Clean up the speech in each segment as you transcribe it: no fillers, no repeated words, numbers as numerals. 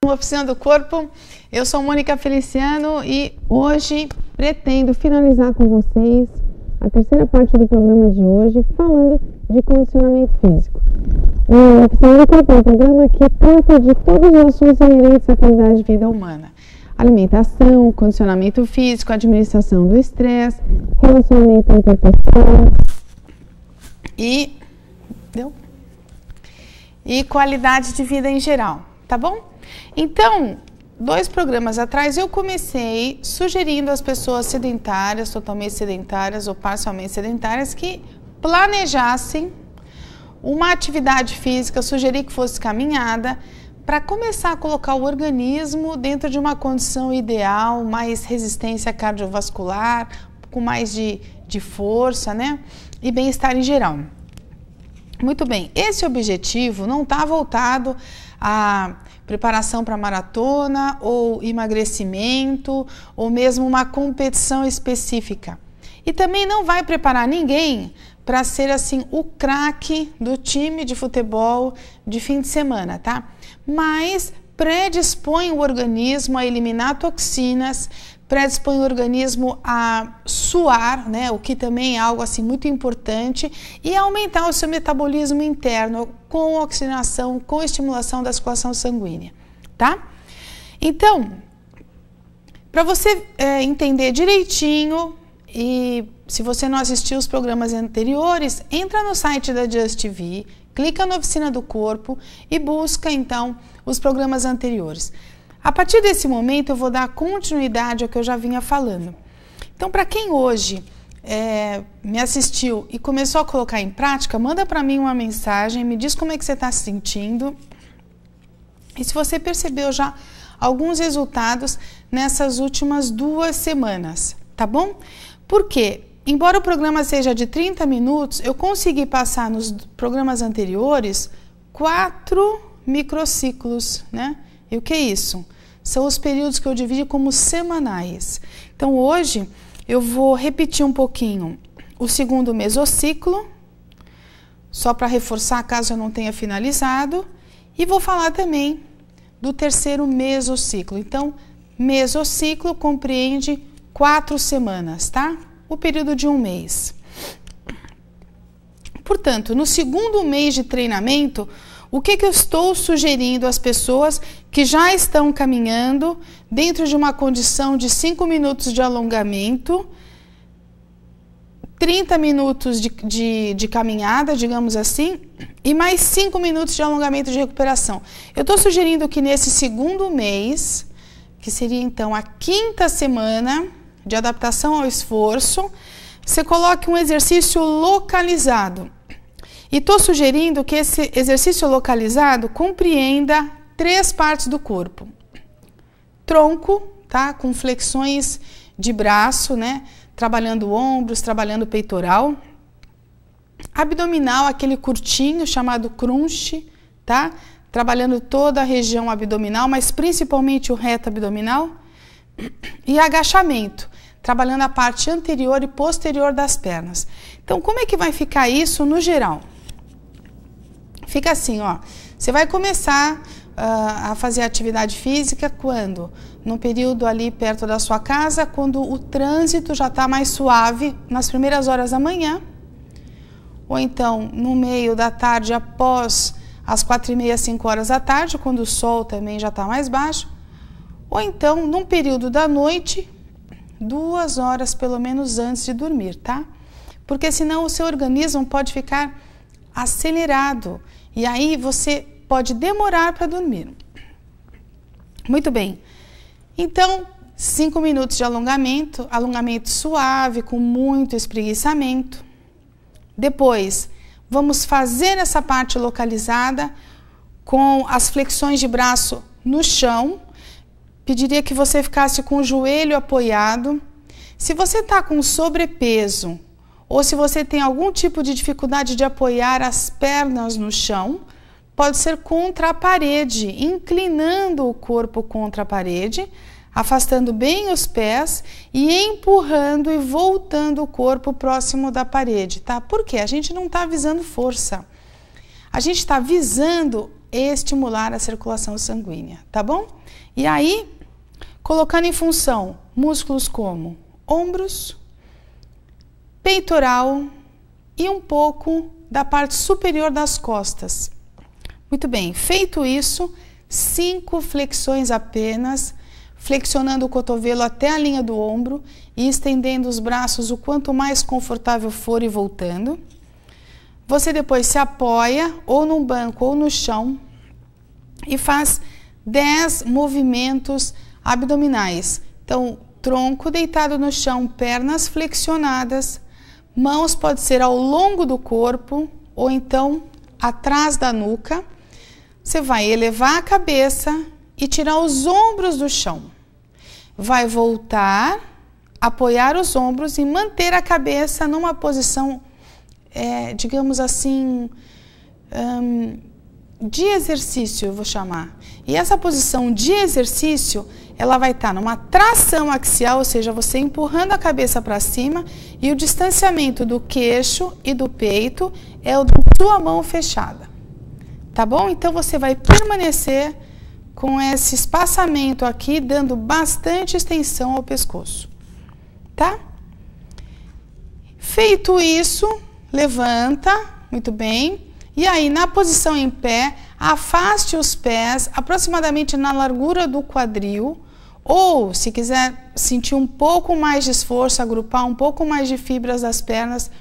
no Oficina do Corpo. Eu sou Mônica Feliciano e hoje pretendo finalizar com vocês a terceira parte do programa de hoje, falando de condicionamento físico. O Oficina do Corpo é um programa que trata de todos os assuntos inerentes à qualidade de vida humana. Alimentação, condicionamento físico, administração do estresse, relacionamento interpessoal e qualidade de vida em geral, tá bom? Então, 2 programas atrás eu comecei sugerindo às pessoas sedentárias, totalmente sedentárias ou parcialmente sedentárias, que planejassem uma atividade física, sugeri que fosse caminhada, para começar a colocar o organismo dentro de uma condição ideal, mais resistência cardiovascular, com mais de força, né? E bem-estar em geral. Muito bem, esse objetivo não está voltado à preparação para maratona ou emagrecimento ou mesmo uma competição específica. E também não vai preparar ninguém para ser assim o craque do time de futebol de fim de semana, tá? Mas predispõe o organismo a eliminar toxinas, predispõe o organismo a suar, né, o que também é algo assim muito importante, e aumentar o seu metabolismo interno com oxigenação, com estimulação da circulação sanguínea, tá? Então, para você entender direitinho, e se você não assistiu os programas anteriores, entra no site da Just TV, clica na Oficina do Corpo e busca então os programas anteriores. A partir desse momento eu vou dar continuidade ao que eu já vinha falando. Então, para quem hoje me assistiu e começou a colocar em prática, manda para mim uma mensagem, me diz como é que você está se sentindo e se você percebeu já alguns resultados nessas últimas 2 semanas, tá bom? Porque, embora o programa seja de 30 minutos, eu consegui passar nos programas anteriores 4 microciclos, né? E o que é isso? São os períodos que eu divido como semanais. Então, hoje, eu vou repetir um pouquinho o segundo mesociclo, só para reforçar caso eu não tenha finalizado, e vou falar também do terceiro mesociclo. Então, mesociclo compreende 4 semanas, tá? O período de 1 mês. Portanto, no segundo mês de treinamento, o que eu estou sugerindo às pessoas que já estão caminhando dentro de uma condição de 5 minutos de alongamento, 30 minutos de caminhada, digamos assim, e mais 5 minutos de alongamento de recuperação. Eu estou sugerindo que nesse segundo mês, que seria então a 5ª semana de adaptação ao esforço, você coloque um exercício localizado. E estou sugerindo que esse exercício localizado compreenda 3 partes do corpo. Tronco, tá? Com flexões de braço, né? Trabalhando ombros, trabalhando peitoral. Abdominal, aquele curtinho chamado crunch, tá? Trabalhando toda a região abdominal, mas principalmente o reto abdominal. E agachamento, trabalhando a parte anterior e posterior das pernas. Então, como é que vai ficar isso no geral? Fica assim, ó, você vai começar a fazer atividade física quando? No período ali perto da sua casa, quando o trânsito já está mais suave, nas primeiras horas da manhã, ou então no meio da tarde, após as 4h30, 5 horas da tarde, quando o sol também já está mais baixo, ou então num período da noite, 2 horas pelo menos antes de dormir, tá? Porque senão o seu organismo pode ficar acelerado e aí você pode demorar para dormir. Muito bem. Então, 5 minutos de alongamento, alongamento suave, com muito espreguiçamento. Depois, vamos fazer essa parte localizada com as flexões de braço no chão. Pediria que você ficasse com o joelho apoiado. Se você está com sobrepeso ou se você tem algum tipo de dificuldade de apoiar as pernas no chão, pode ser contra a parede, inclinando o corpo contra a parede, afastando bem os pés e empurrando e voltando o corpo próximo da parede, tá? Por quê? A gente não está visando força. A gente está visando estimular a circulação sanguínea, tá bom? E aí, colocando em função músculos como ombros, peitoral e um pouco da parte superior das costas. Muito bem, feito isso, 5 flexões apenas, flexionando o cotovelo até a linha do ombro e estendendo os braços o quanto mais confortável for e voltando. Você depois se apoia ou num banco ou no chão e faz 10 movimentos abdominais. Então, tronco deitado no chão, pernas flexionadas, mãos pode ser ao longo do corpo ou então atrás da nuca. Você vai elevar a cabeça e tirar os ombros do chão. Vai voltar, apoiar os ombros e manter a cabeça numa posição, digamos assim, de exercício, eu vou chamar. E essa posição de exercício, ela vai estar numa tração axial, ou seja, você empurrando a cabeça para cima, e o distanciamento do queixo e do peito é o da sua mão fechada. Tá bom? Então você vai permanecer com esse espaçamento aqui, dando bastante extensão ao pescoço. Tá? Feito isso, levanta, muito bem. E aí, na posição em pé, afaste os pés aproximadamente na largura do quadril, ou se quiser sentir um pouco mais de esforço, agrupar um pouco mais de fibras das pernas,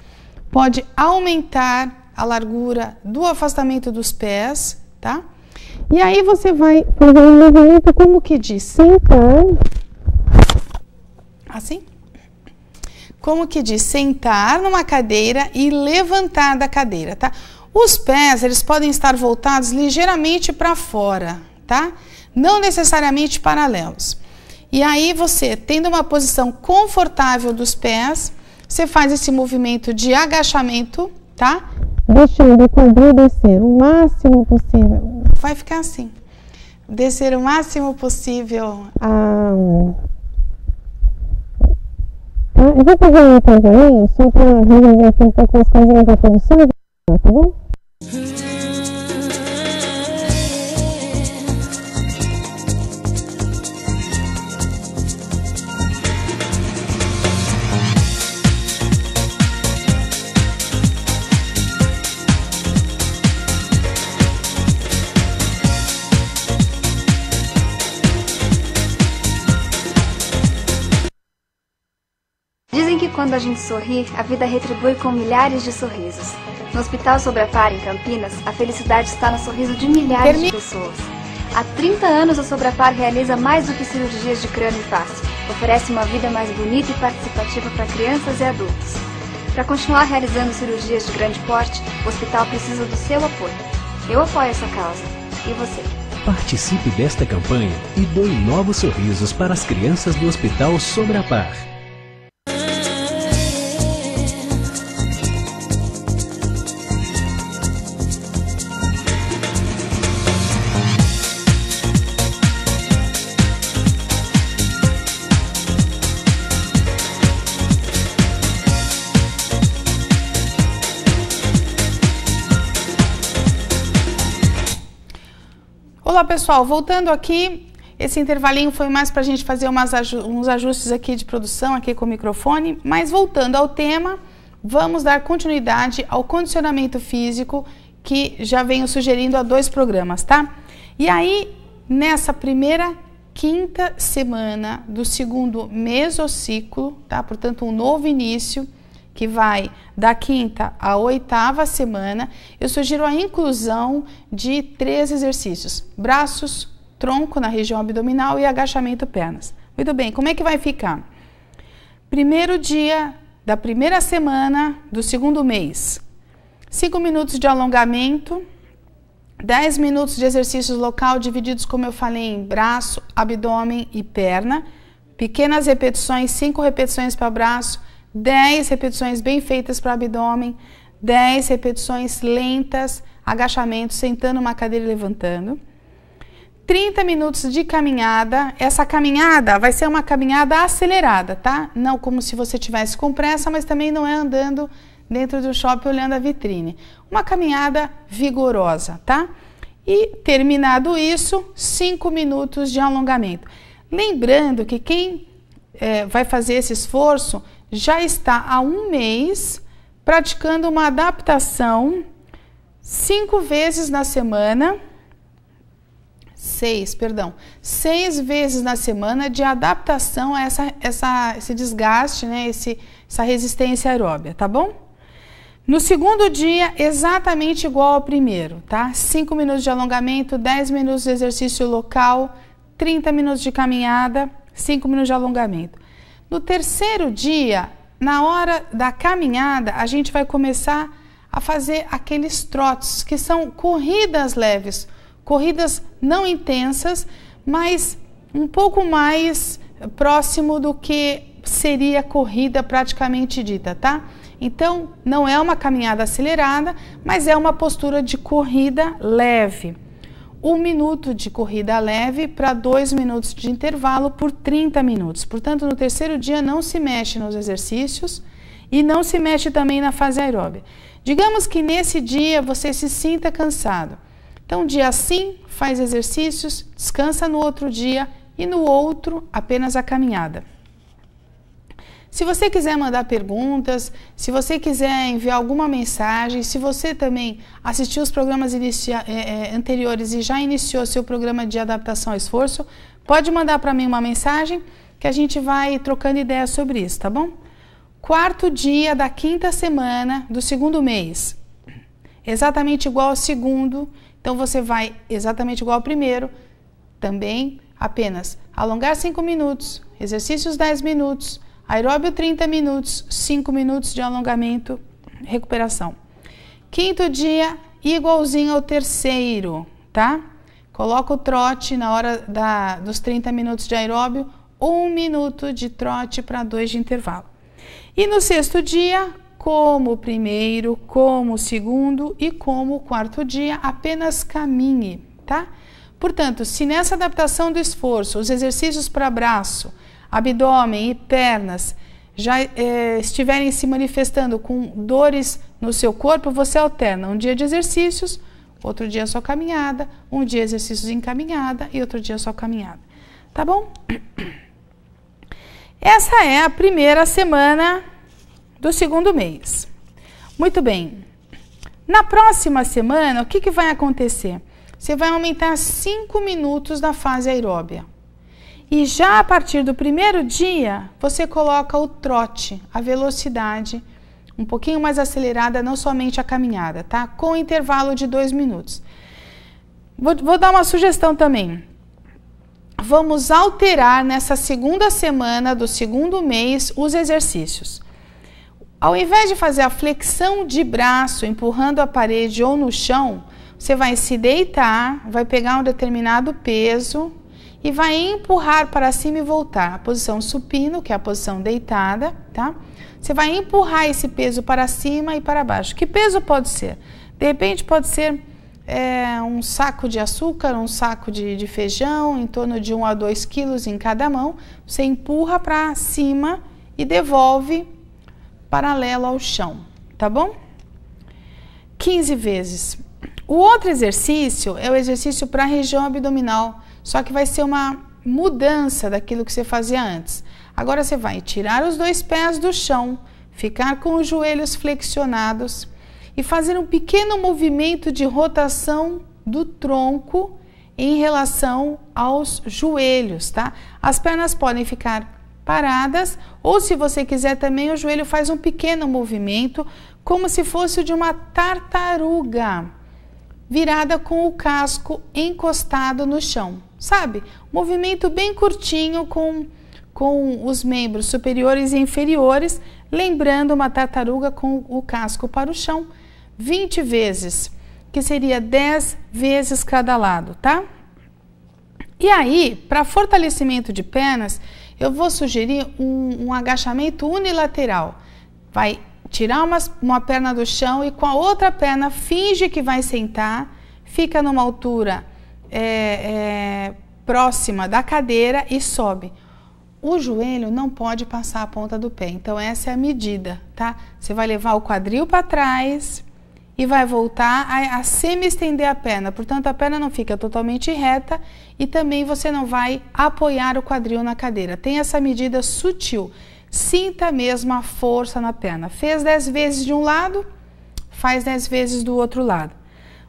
pode aumentar a largura do afastamento dos pés, tá? E aí você vai fazer um movimento como que de sentar, assim, como que de sentar numa cadeira e levantar da cadeira, tá? Os pés, eles podem estar voltados ligeiramente para fora, tá? Não necessariamente paralelos. E aí você, tendo uma posição confortável dos pés, você faz esse movimento de agachamento, tá? Deixando o quadril descer o máximo possível. Vai ficar assim. Descer o máximo possível. Eu vou fazer um intervalinho só para resolver aqui um pouco as coisinhas da produção, tá bom? Dizem que quando a gente sorri, a vida retribui com milhares de sorrisos. No Hospital Sobrapar, em Campinas, a felicidade está no sorriso de milhares de pessoas. Há 30 anos, o Sobrapar realiza mais do que cirurgias de crânio e face. Oferece uma vida mais bonita e participativa para crianças e adultos. Para continuar realizando cirurgias de grande porte, o hospital precisa do seu apoio. Eu apoio essa causa. E você? Participe desta campanha e doe novos sorrisos para as crianças do Hospital Sobrapar. Olá pessoal, voltando aqui, esse intervalinho foi mais para a gente fazer uns ajustes aqui de produção aqui com o microfone, mas voltando ao tema, vamos dar continuidade ao condicionamento físico que já venho sugerindo há 2 programas, tá? E aí, nessa primeira quinta semana do segundo mesociclo, tá? Portanto, um novo início, que vai da quinta à 8ª semana, eu sugiro a inclusão de 3 exercícios: braços, tronco na região abdominal e agachamento pernas. Muito bem, como é que vai ficar? Primeiro dia da primeira semana do segundo mês, 5 minutos de alongamento, 10 minutos de exercícios local divididos, como eu falei, em braço, abdômen e perna, pequenas repetições, 5 repetições para braço, 10 repetições bem feitas para o abdômen, 10 repetições lentas, agachamento, sentando numa cadeira e levantando. 30 minutos de caminhada. Essa caminhada vai ser uma caminhada acelerada, tá? Não como se você tivesse com pressa, mas também não é andando dentro do shopping olhando a vitrine. Uma caminhada vigorosa, tá? E terminado isso, 5 minutos de alongamento. Lembrando que quem vai fazer esse esforço já está há 1 mês praticando uma adaptação 5 vezes na semana, 6 vezes na semana de adaptação a esse desgaste, né? Essa resistência aeróbia, tá bom? No segundo dia, exatamente igual ao primeiro, tá? 5 minutos de alongamento, 10 minutos de exercício local, 30 minutos de caminhada, 5 minutos de alongamento. No terceiro dia, na hora da caminhada, a gente vai começar a fazer aqueles trotes, que são corridas leves, corridas não intensas, mas um pouco mais próximo do que seria corrida praticamente dita, tá? Então, não é uma caminhada acelerada, mas é uma postura de corrida leve. 1 minuto de corrida leve para 2 minutos de intervalo por 30 minutos. Portanto, no terceiro dia não se mexe nos exercícios e não se mexe também na fase aeróbia. Digamos que nesse dia você se sinta cansado. Então, dia sim, faz exercícios, descansa no outro dia e no outro apenas a caminhada. Se você quiser mandar perguntas, se você quiser enviar alguma mensagem, se você também assistiu os programas anteriores e já iniciou seu programa de adaptação ao esforço, pode mandar para mim uma mensagem que a gente vai trocando ideias sobre isso, tá bom? 4º dia da 5ª semana do segundo mês, exatamente igual ao segundo, então você vai exatamente igual ao primeiro, também apenas alongar 5 minutos, exercícios 10 minutos, aeróbio 30 minutos, 5 minutos de alongamento, recuperação. 5º dia, igualzinho ao terceiro, tá? Coloca o trote na hora dos 30 minutos de aeróbio, 1 minuto de trote para 2 de intervalo. E no 6º dia, como o primeiro, como o segundo e como o 4º dia, apenas caminhe, tá? Portanto, se nessa adaptação do esforço, os exercícios para braço, abdômen e pernas já estiverem se manifestando com dores no seu corpo, você alterna um dia de exercícios, outro dia só caminhada, um dia exercícios em caminhada e outro dia só caminhada. Tá bom? Essa é a primeira semana do segundo mês. Muito bem. Na próxima semana, o que vai acontecer? Você vai aumentar 5 minutos da fase aeróbia. E já a partir do primeiro dia, você coloca o trote, a velocidade, um pouquinho mais acelerada, não somente a caminhada, tá? Com intervalo de 2 minutos. Vou dar uma sugestão também. Vamos alterar nessa segunda semana do segundo mês os exercícios. Ao invés de fazer a flexão de braço empurrando a parede ou no chão, você vai se deitar, vai pegar um determinado peso e vai empurrar para cima e voltar. A posição supino, que é a posição deitada, tá? Você vai empurrar esse peso para cima e para baixo. Que peso pode ser? De repente pode ser um saco de açúcar, um saco de feijão, em torno de 1 a 2 quilos em cada mão. Você empurra para cima e devolve paralelo ao chão, tá bom? 15 vezes. O outro exercício é o exercício para a região abdominal, só que vai ser uma mudança daquilo que você fazia antes. Agora você vai tirar os 2 pés do chão, ficar com os joelhos flexionados e fazer um pequeno movimento de rotação do tronco em relação aos joelhos, tá? As pernas podem ficar paradas ou, se você quiser também, o joelho faz um pequeno movimento como se fosse o de uma tartaruga virada com o casco encostado no chão, sabe? Movimento bem curtinho com os membros superiores e inferiores, lembrando uma tartaruga com o casco para o chão, 20 vezes, que seria 10 vezes cada lado, tá? E aí, para fortalecimento de pernas, eu vou sugerir um agachamento unilateral. Vai tirar uma perna do chão e com a outra perna finge que vai sentar, fica numa altura próxima da cadeira e sobe. O joelho não pode passar a ponta do pé, então essa é a medida, tá? Você vai levar o quadril para trás e vai voltar a semi-estender a perna. Portanto, a perna não fica totalmente reta e também você não vai apoiar o quadril na cadeira. Tem essa medida sutil. Sinta mesmo a força na perna. Fez 10 vezes de um lado, faz 10 vezes do outro lado.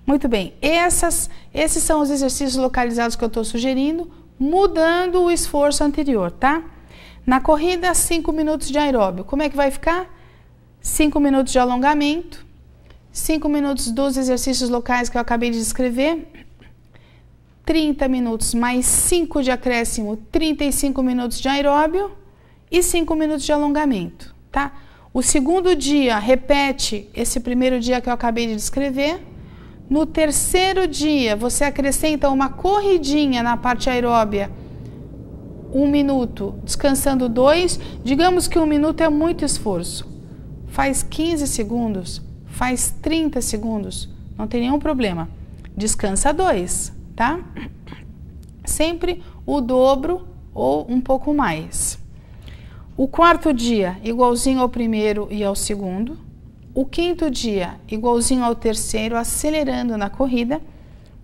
Muito bem, esses são os exercícios localizados que eu estou sugerindo, mudando o esforço anterior, tá? Na corrida, 5 minutos de aeróbio. Como é que vai ficar? 5 minutos de alongamento, 5 minutos dos exercícios locais que eu acabei de descrever, 30 minutos mais 5 de acréscimo, 35 minutos de aeróbio e 5 minutos de alongamento, tá? O segundo dia repete esse primeiro dia que eu acabei de descrever. No terceiro dia, você acrescenta uma corridinha na parte aeróbia, 1 minuto, descansando 2. Digamos que 1 minuto é muito esforço. Faz 15 segundos, faz 30 segundos, não tem nenhum problema. Descansa 2, tá? Sempre o dobro ou um pouco mais. O quarto dia, igualzinho ao primeiro e ao segundo. O quinto dia, igualzinho ao terceiro, acelerando na corrida.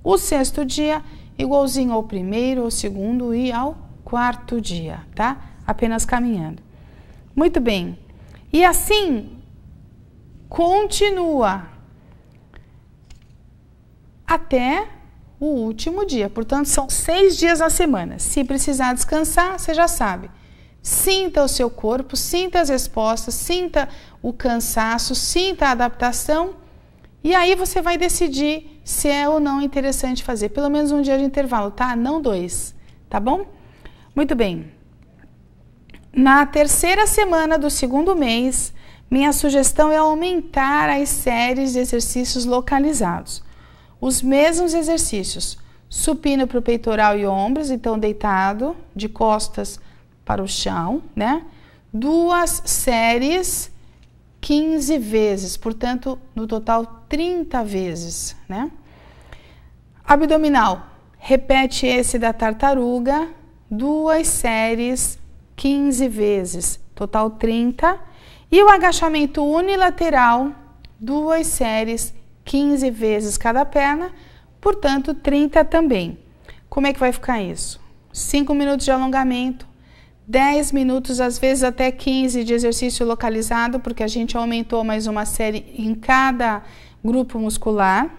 O sexto dia, igualzinho ao primeiro, ao segundo e ao quarto dia, tá? Apenas caminhando. Muito bem. E assim, continua até o último dia. Portanto, são 6 dias na semana. Se precisar descansar, você já sabe. Sinta o seu corpo, sinta as respostas, sinta o cansaço, sinta a adaptação e aí você vai decidir se é ou não interessante fazer. Pelo menos um dia de intervalo, tá? Não 2, tá bom? Muito bem. Na terceira semana do segundo mês, minha sugestão é aumentar as séries de exercícios localizados. Os mesmos exercícios, supino para o peitoral e ombros, então deitado, de costas para o chão, né? 2 séries, 15 vezes, portanto, no total 30 vezes, né? Abdominal, repete esse da tartaruga, 2 séries, 15 vezes, total 30. E o agachamento unilateral, 2 séries, 15 vezes cada perna, portanto, 30 também. Como é que vai ficar isso? 5 minutos de alongamento, 10 minutos, às vezes até 15 de exercício localizado, porque a gente aumentou mais uma série em cada grupo muscular.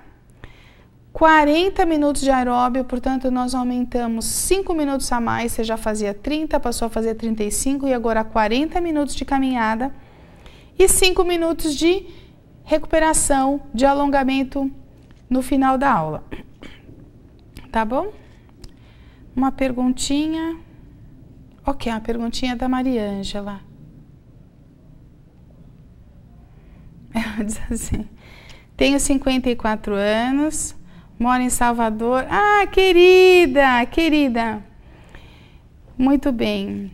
40 minutos de aeróbio, portanto, nós aumentamos 5 minutos a mais, você já fazia 30, passou a fazer 35 e agora 40 minutos de caminhada. E 5 minutos de recuperação, de alongamento no final da aula. Tá bom? Uma perguntinha... Ok, uma perguntinha da Mariângela. Ela diz assim, tenho 54 anos, moro em Salvador. Ah, querida, querida. Muito bem.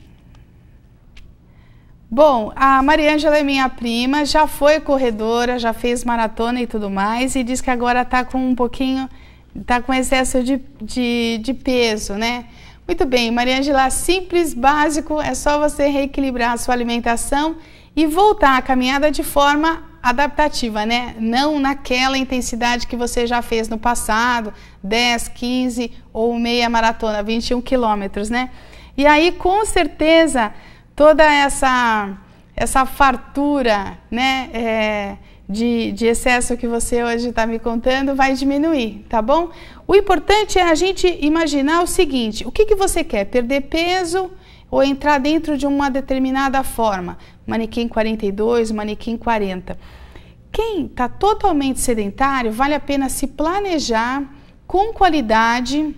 Bom, a Mariângela é minha prima, já foi corredora, já fez maratona e tudo mais, e diz que agora está com um pouquinho, está com excesso de peso, né? Muito bem, Mariângela, simples, básico, é só você reequilibrar a sua alimentação e voltar à caminhada de forma adaptativa, né? Não naquela intensidade que você já fez no passado, 10, 15 ou meia maratona, 21 quilômetros, né? E aí, com certeza, toda essa fartura, né, de excesso que você hoje está me contando vai diminuir, tá bom? O importante é a gente imaginar o seguinte, o que você quer? Perder peso ou entrar dentro de uma determinada forma? Manequim 42, manequim 40. Quem está totalmente sedentário, vale a pena se planejar com qualidade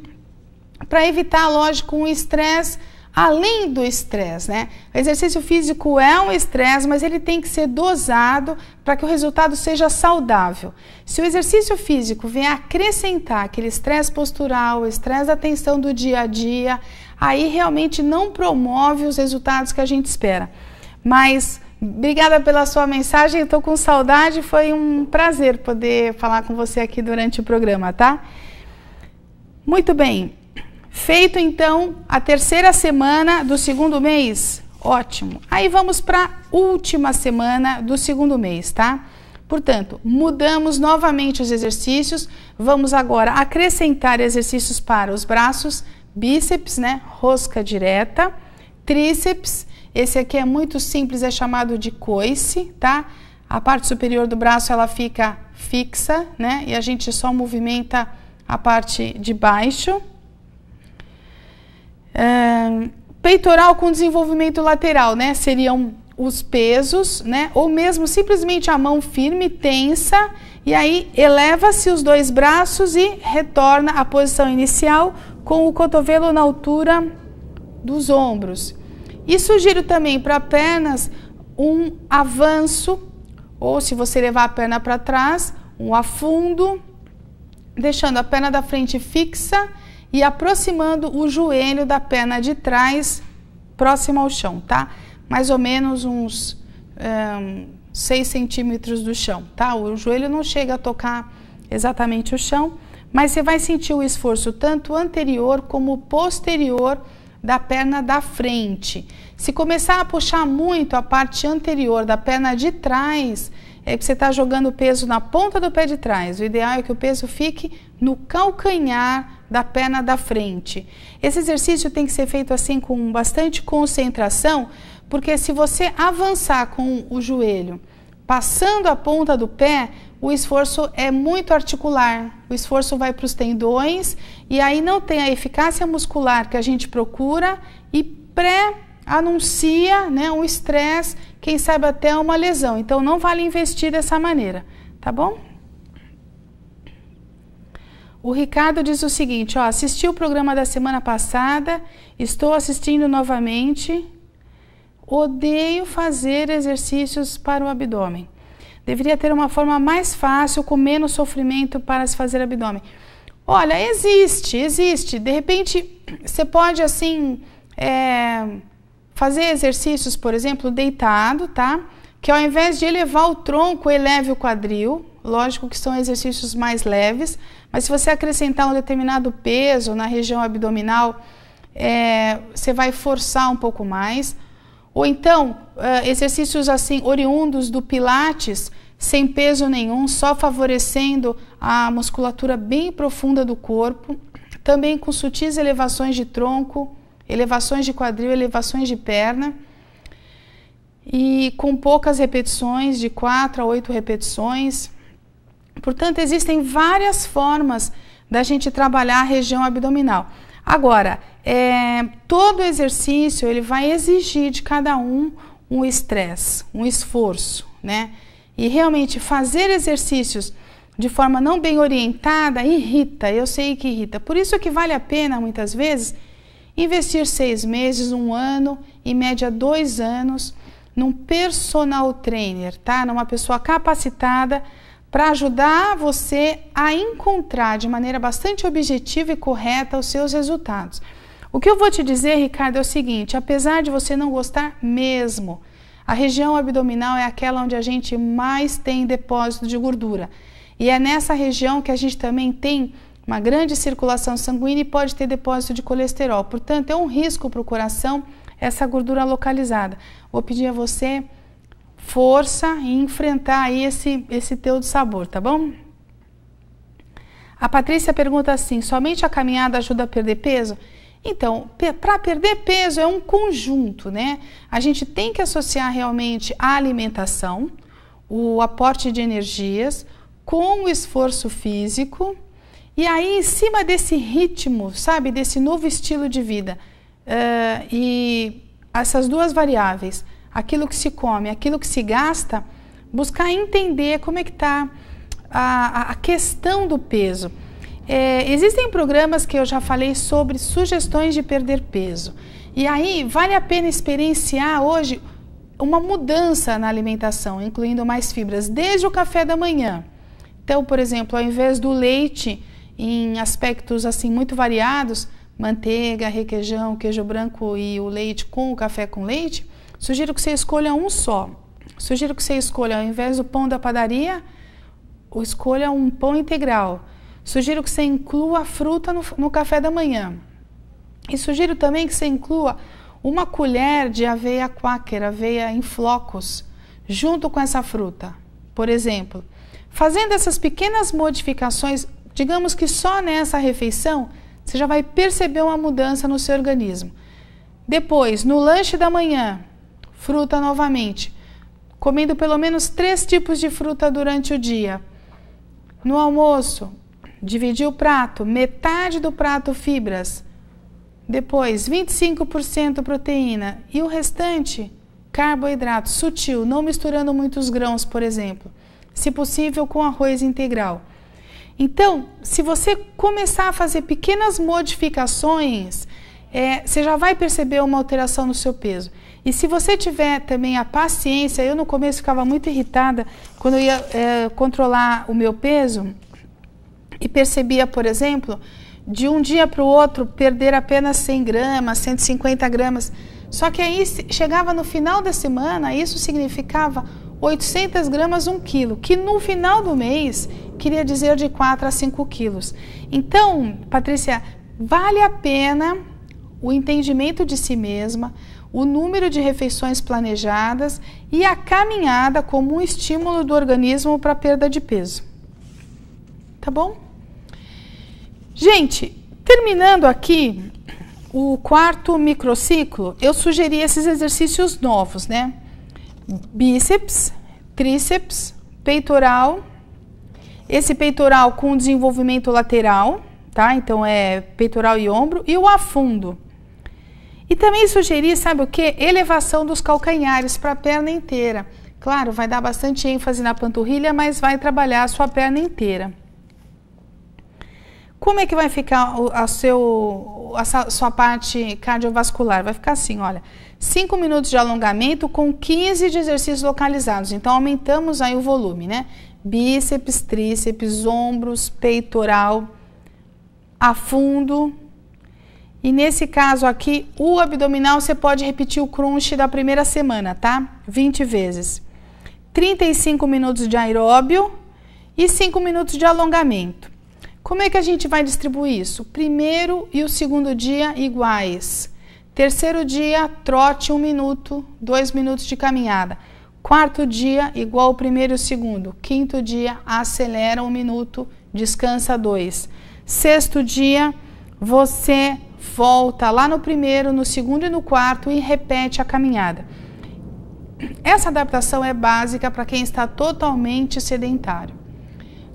para evitar, lógico, um estresse além do estresse, né? O exercício físico é um estresse, mas ele tem que ser dosado para que o resultado seja saudável. Se o exercício físico vem acrescentar aquele estresse postural, o estresse da tensão do dia a dia, aí realmente não promove os resultados que a gente espera. Mas obrigada pela sua mensagem, eu estou com saudade, foi um prazer poder falar com você aqui durante o programa, tá? Muito bem. Feito, então, a terceira semana do segundo mês, ótimo. Aí vamos para a última semana do segundo mês, tá? Portanto, mudamos novamente os exercícios. Vamos agora acrescentar exercícios para os braços, bíceps, né? Rosca direta, tríceps. Esse aqui é muito simples, é chamado de coice, tá? A parte superior do braço ela fica fixa, né? E a gente só movimenta a parte de baixo. Peitoral com desenvolvimento lateral, né? Seriam os pesos, né? Ou mesmo simplesmente a mão firme, tensa, e aí eleva-se os dois braços e retorna à posição inicial com o cotovelo na altura dos ombros. E sugiro também para pernas um avanço, ou se você levar a perna para trás, um afundo, deixando a perna da frente fixa e aproximando o joelho da perna de trás próximo ao chão, tá? Mais ou menos uns 6 centímetros do chão, tá? O joelho não chega a tocar exatamente o chão, mas você vai sentir o esforço tanto anterior como posterior da perna da frente. Se começar a puxar muito a parte anterior da perna de trás, é que você está jogando o peso na ponta do pé de trás. O ideal é que o peso fique no calcanhar da perna da frente. Esse exercício tem que ser feito assim com bastante concentração, porque se você avançar com o joelho passando a ponta do pé, o esforço é muito articular, o esforço vai para os tendões e aí não tem a eficácia muscular que a gente procura e pré-anuncia, né, um estresse, quem sabe até uma lesão. Então não vale investir dessa maneira, tá bom? O Ricardo diz o seguinte, ó, assisti o programa da semana passada, estou assistindo novamente. Odeio fazer exercícios para o abdômen. Deveria ter uma forma mais fácil, com menos sofrimento para se fazer abdômen. Olha, existe. De repente, você pode, assim, fazer exercícios, por exemplo, deitado, tá? Que ao invés de elevar o tronco, eleve o quadril. Lógico que são exercícios mais leves, mas se você acrescentar um determinado peso na região abdominal, você vai forçar um pouco mais. Ou então, exercícios assim oriundos do Pilates, sem peso nenhum, só favorecendo a musculatura bem profunda do corpo, também com sutis elevações de tronco, elevações de quadril, elevações de perna, e com poucas repetições, de 4 a 8 repetições. Portanto, existem várias formas da gente trabalhar a região abdominal. Agora, todo exercício ele vai exigir de cada um estresse, um esforço, né? E realmente fazer exercícios de forma não bem orientada irrita, eu sei que irrita. Por isso que vale a pena, muitas vezes, investir 6 meses, 1 ano, em média 2 anos, num personal trainer, tá? Numa pessoa capacitada para ajudar você a encontrar de maneira bastante objetiva e correta os seus resultados. O que eu vou te dizer, Ricardo, é o seguinte, apesar de você não gostar mesmo, a região abdominal é aquela onde a gente mais tem depósito de gordura. E é nessa região que a gente também tem uma grande circulação sanguínea e pode ter depósito de colesterol. Portanto, é um risco para o coração essa gordura localizada. Vou pedir a você força em enfrentar aí esse teu de sabor, tá bom? A Patrícia pergunta assim, somente a caminhada ajuda a perder peso? Então, para perder peso é um conjunto, né? A gente tem que associar realmente a alimentação, o aporte de energias, com o esforço físico, e aí em cima desse ritmo, sabe, desse novo estilo de vida, e essas duas variáveis, aquilo que se come, aquilo que se gasta, buscar entender como é que está a questão do peso. Existem programas que eu já falei sobre sugestões de perder peso. E aí vale a pena experienciar hoje uma mudança na alimentação, incluindo mais fibras, desde o café da manhã. Então, por exemplo, ao invés do leite em aspectos assim muito variados, manteiga, requeijão, queijo branco e o leite com o café com leite, sugiro que você escolha um só. Sugiro que você escolha, ao invés do pão da padaria, escolha um pão integral. Sugiro que você inclua a fruta no café da manhã. E sugiro também que você inclua uma colher de aveia quaker, aveia em flocos, junto com essa fruta. por exemplo. Fazendo essas pequenas modificações, digamos que só nessa refeição, você já vai perceber uma mudança no seu organismo. Depois, no lanche da manhã, fruta novamente, comendo pelo menos 3 tipos de fruta durante o dia. No almoço, dividir o prato, metade do prato fibras, depois 25% proteína e o restante carboidrato sutil, não misturando muitos grãos, por exemplo, se possível com arroz integral. Então, se você começar a fazer pequenas modificações, você já vai perceber uma alteração no seu peso. E se você tiver também a paciência, eu no começo ficava muito irritada quando eu ia controlar o meu peso e percebia, por exemplo, de um dia para o outro perder apenas 100 gramas, 150 gramas. Só que aí chegava no final da semana, isso significava 800 gramas, 1 quilo, que no final do mês queria dizer de 4 a 5 quilos. Então, Patrícia, vale a pena o entendimento de si mesma, o número de refeições planejadas e a caminhada como um estímulo do organismo para a perda de peso. Tá bom? Gente, terminando aqui o 4º microciclo, eu sugeri esses exercícios novos, né? Bíceps, tríceps, peitoral, esse peitoral com desenvolvimento lateral, tá? Então é peitoral e ombro, e o afundo. E também sugeri, sabe o que? Elevação dos calcanhares para a perna inteira. Claro, vai dar bastante ênfase na panturrilha, mas vai trabalhar a sua perna inteira. Como é que vai ficar a sua parte cardiovascular? Vai ficar assim, olha, 5 minutos de alongamento com 15 de exercícios localizados. Então, aumentamos aí o volume, né? Bíceps, tríceps, ombros, peitoral, afundo. E nesse caso aqui, o abdominal, você pode repetir o crunch da primeira semana, tá? 20 vezes. 35 minutos de aeróbio e 5 minutos de alongamento. Como é que a gente vai distribuir isso? Primeiro e o segundo dia iguais. Terceiro dia, trote 1 minuto, 2 minutos de caminhada. Quarto dia, igual o primeiro e o segundo. Quinto dia, acelera 1 minuto, descansa 2. Sexto dia, você volta lá no primeiro, no segundo e no quarto e repete a caminhada. Essa adaptação é básica para quem está totalmente sedentário.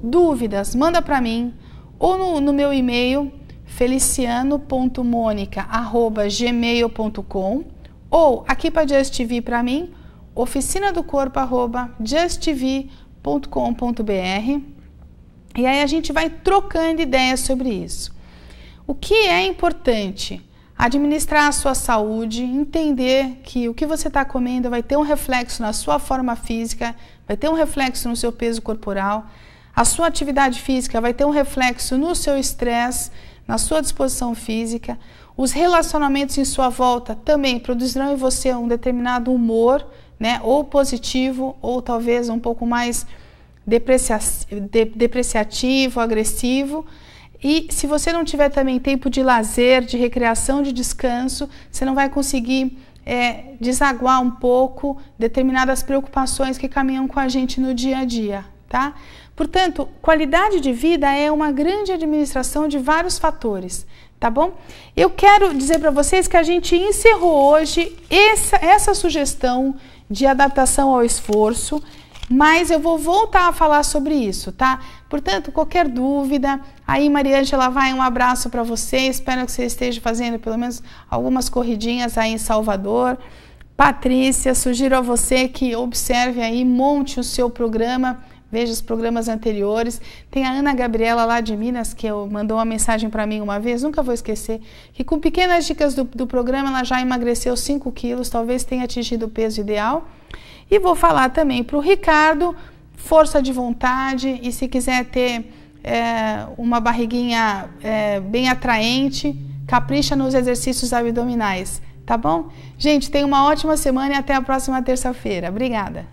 Dúvidas, manda para mim ou no meu e-mail feliciano.monica@gmail.com ou aqui para Just TV para mim, oficinadocorpo@justtv.com.br, e aí a gente vai trocando ideias sobre isso. O que é importante? Administrar a sua saúde, entender que o que você está comendo vai ter um reflexo na sua forma física, vai ter um reflexo no seu peso corporal, a sua atividade física vai ter um reflexo no seu estresse, na sua disposição física, os relacionamentos em sua volta também produzirão em você um determinado humor, né, ou positivo, ou talvez um pouco mais depreciativo, agressivo. E se você não tiver também tempo de lazer, de recreação, de descanso, você não vai conseguir desaguar um pouco determinadas preocupações que caminham com a gente no dia a dia, tá? Portanto, qualidade de vida é uma grande administração de vários fatores, tá bom? Eu quero dizer para vocês que a gente encerrou hoje essa sugestão de adaptação ao esforço, mas eu vou voltar a falar sobre isso, tá? Portanto, qualquer dúvida, aí Mariângela vai, um abraço para você, espero que você esteja fazendo pelo menos algumas corridinhas aí em Salvador. Patrícia, sugiro a você que observe aí, monte o seu programa, veja os programas anteriores. Tem a Ana Gabriela lá de Minas, que mandou uma mensagem para mim uma vez, nunca vou esquecer, que com pequenas dicas do programa ela já emagreceu 5 quilos, talvez tenha atingido o peso ideal. E vou falar também para o Ricardo, força de vontade, e se quiser ter uma barriguinha bem atraente, capricha nos exercícios abdominais, tá bom? Gente, tenha uma ótima semana e até a próxima terça-feira. Obrigada!